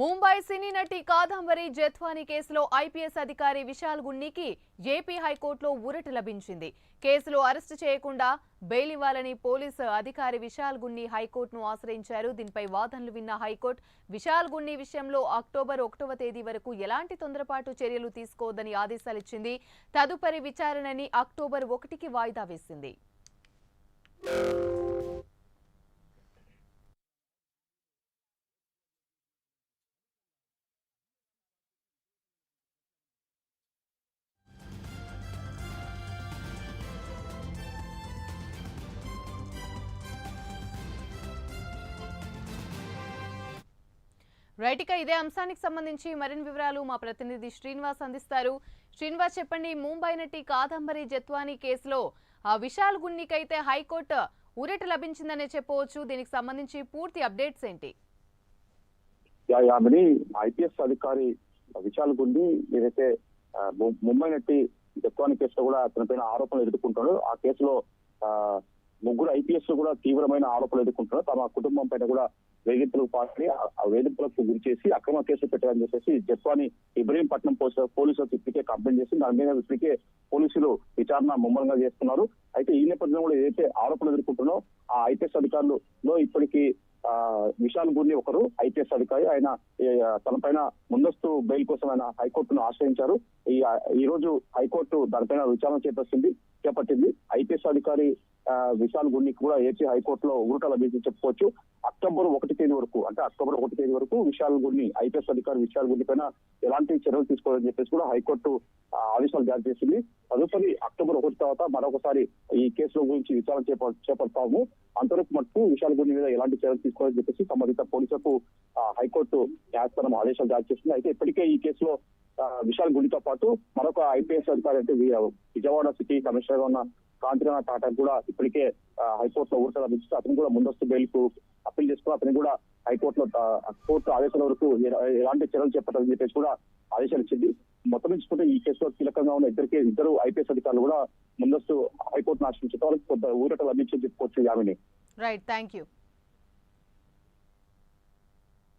ముంబై సినీ నటి కాదంబరి జత్వానీ కేసులో ఐపీఎస్ అధికారి విశాల్ గున్నీకి ఏపీ హైకోర్టులో ఊరట లభించింది. కేసులో అరెస్టు చేయకుండా బెయిల్ ఇవ్వాలని పోలీసు అధికారి విశాల్ గున్నీ హైకోర్టును ఆశ్రయించారు. దీనిపై వాదనలు విన్న హైకోర్టు విశాల్ గున్నీ విషయంలో అక్టోబర్ 1వ తేదీ వరకు ఎలాంటి తొందరపాటు చర్యలు తీసుకోవద్దని ఆదేశాలిచ్చింది. తదుపరి విచారణని అక్టోబర్ 1కి వాయిదా వేసింది. రైట్, ఇక ఇదే అంశానికి సంబంధించి మరిన్ని వివరాలు మా ప్రతినిధి శ్రీనివాస్ అందిస్తారు. శ్రీనివాస్, చెప్పండి. ముంబై నటి కాదంబరి జత్వానీ కేసులో విశాల్ గున్నీకైతే హైకోర్టు ఊరట లభించిందనే చెప్పవచ్చు. దీనికి సంబంధించి పూర్తి అప్డేట్స్ ఏంటి? ఐపీఎస్ అధికారి విశాల్ గున్నీ ఏదైతే ముంబై నటి జత్వానీ కేసులో కూడా తనపైన ఆరోపణలు ఎదుర్కొంటాడు. ఆ కేసులో ముగ్గురు ఐపీఎస్ కూడా తీవ్రమైన ఆరోపణలు ఎదుర్కొంటున్నారు. తమ కుటుంబం పైన కూడా వేధింపులకు పాల్పడి ఆ వేధింపులకు గురి చేసి అక్రమ కేసులు పెట్టారని చెప్పేసి జత్వానీ ఇబ్రహీంపట్నం పోలీసులకు ఇప్పటికే కంప్లైంట్ చేసి దాని మీద ఇప్పటికే పోలీసులు విచారణ ముమ్మరంగా చేస్తున్నారు. అయితే ఈ నేపథ్యంలో కూడా ఏదైతే ఆరోపణలు ఎదుర్కొంటున్నో ఆ ఐపీఎస్ అధికారులలో ఇప్పటికీ విశాల్ గున్నీ ఒకరు ఐపీఎస్ అధికారి. ఆయన తన పైన ముందస్తు బెయిల్ కోసం ఆయన హైకోర్టును ఆశ్రయించారు. ఈ రోజు హైకోర్టు దానిపైన విచారణ చేపట్టింది. ఐపీఎస్ అధికారి విశాల్ గున్నీకి కూడా ఏపీ హైకోర్టులో ఊరట లభించి చెప్పుకోవచ్చు. అక్టోబర్ 1 తేదీ వరకు అంటే అక్టోబర్ 1 తేదీ వరకు విశాల్ గున్నీ ఐపీఎస్ అధికారి విశాల్ గున్నీ పైన ఎలాంటి చర్యలు తీసుకోవాలని చెప్పేసి కూడా హైకోర్టు ఆదేశాలు జారీ చేసింది. తదుపరి అక్టోబర్ 1 తర్వాత మరొకసారి ఈ కేసుల గురించి విచారణ చేపడతాము. అంతవరకు మటుకు విశాల్ గున్నీ మీద ఎలాంటి చర్యలు తీసుకోవాలని చెప్పేసి సంబంధిత పోలీసులకు హైకోర్టు న్యాయస్థానం ఆదేశాలు జారీ చేసింది. అయితే ఇప్పటికే ఈ కేసులో విశాల్ గున్నీతో పాటు మరొక ఐపీఎస్ అధికారి అంటే విజయవాడ సిటీ కమిషనర్ గా ఉన్న కాంతినాథ్ టాటా కూడా ఇప్పటికే హైకోర్టులో ఊరట లభించి అతను కూడా ముందస్తు బెయిల్ కు అప్పీల్ చేసుకుని అతను కూడా హైకోర్టులో కోర్టు ఆదేశాల వరకు ఎలాంటి చర్యలు చేపట్టాలని చెప్పేసి కూడా ఆదేశాలు ఇచ్చింది. మొత్తం చూసుకుంటే ఈ కేసులో కీలకంగా ఉన్న ఇద్దరు ఐపీఎస్ అధికారులు కూడా ముందస్తు హైకోర్టును ఆశ్రయించడం వాళ్ళకి కొంత ఊరట లభించని చెప్పుకోవచ్చు. యామిని. Right, thank you.